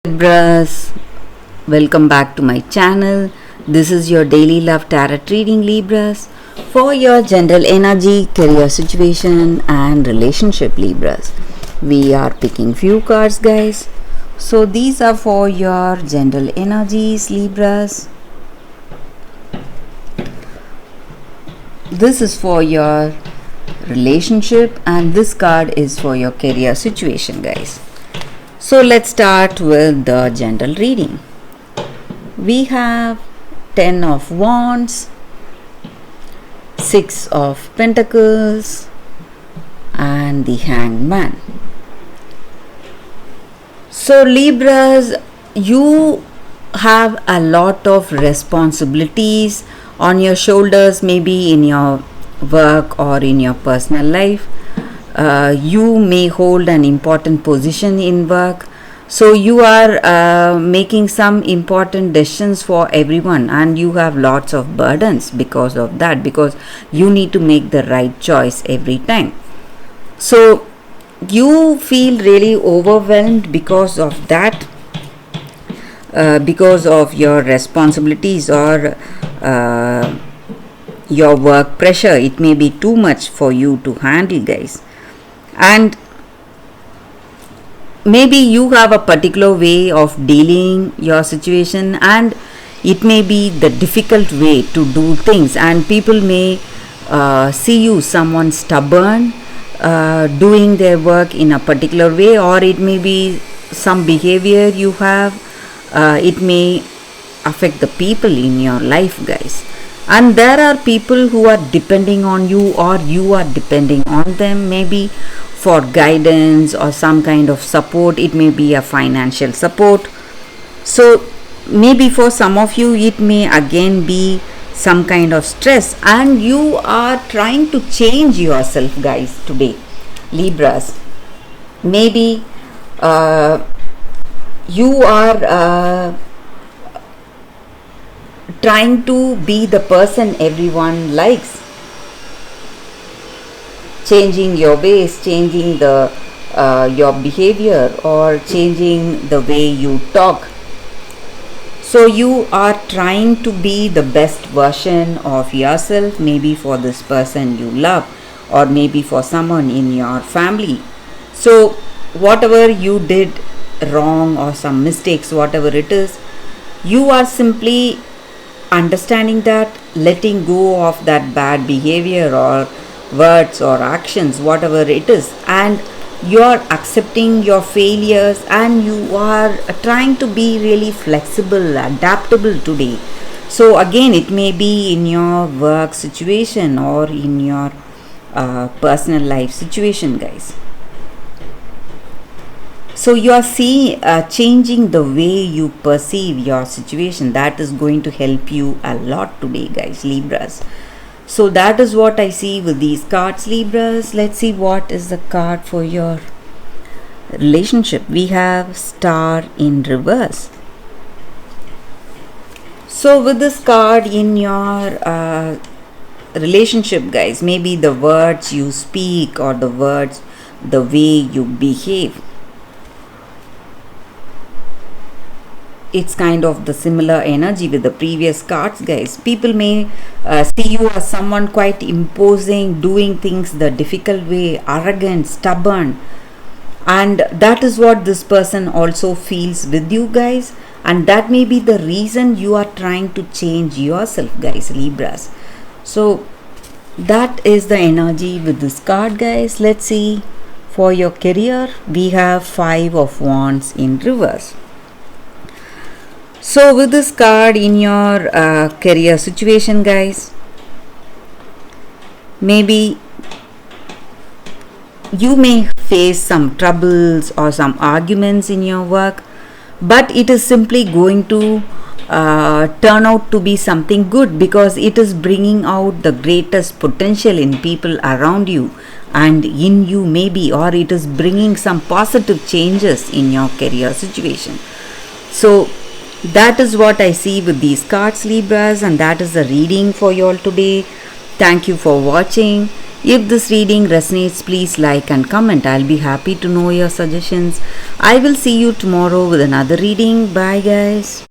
Libras, welcome back to my channel. This is your daily love tarot reading, Libras, for your general energy, career situation and relationship, Libras. We are picking few cards, guys. So these are for your general energies, Libras. This is for your relationship and this card is for your career situation, guys. So let's start with the general reading. We have 10 of Wands, 6 of Pentacles and the Hanged Man. So Libras, you have a lot of responsibilities on your shoulders, maybe in your work or in your personal life. You may hold an important position in work, so you are making some important decisions for everyone and you have lots of burdens because of that, because you need to make the right choice every time. So you feel really overwhelmed because of that, because of your responsibilities or your work pressure. It may be too much for you to handle, guys. And maybe you have a particular way of dealing your situation and it may be the difficult way to do things, and people may see you someone stubborn, doing their work in a particular way, or it may be some behavior you have. It may affect the people in your life, guys. And there are people who are depending on you or you are depending on them, maybe for guidance or some kind of support. It may be a financial support. So maybe for some of you it may again be some kind of stress, and you are trying to change yourself, guys, today, Libras. Maybe you are trying to be the person everyone likes, changing your ways, changing the your behavior, or changing the way you talk. So you are trying to be the best version of yourself, maybe for this person you love or maybe for someone in your family. So whatever you did wrong or some mistakes, whatever it is, you are simply understanding that, letting go of that bad behavior or words or actions, whatever it is, and you are accepting your failures and you are trying to be really flexible, adaptable today. So again, it may be in your work situation or in your personal life situation, guys. So you are changing the way you perceive your situation. That is going to help you a lot today, guys, Libras. So that is what I see with these cards, Libras. Let's see what is the card for your relationship. We have Star in reverse. So with this card in your relationship, guys, maybe the words you speak or the way you behave, it's kind of the similar energy with the previous cards, guys. People may see you as someone quite imposing, doing things the difficult way, arrogant, stubborn, and that is what this person also feels with you, guys, and that may be the reason you are trying to change yourself, guys, Libras. So that is the energy with this card, guys. Let's see for your career. We have 5 of Wands in reverse. So with this card in your career situation, guys, maybe you may face some troubles or some arguments in your work, but it is simply going to turn out to be something good, because it is bringing out the greatest potential in people around you and in you, maybe, or it is bringing some positive changes in your career situation. So that is what I see with these cards, Libras, and that is the reading for you all today. Thank you for watching. If this reading resonates, please like and comment. I'll be happy to know your suggestions. I will see you tomorrow with another reading. Bye, guys.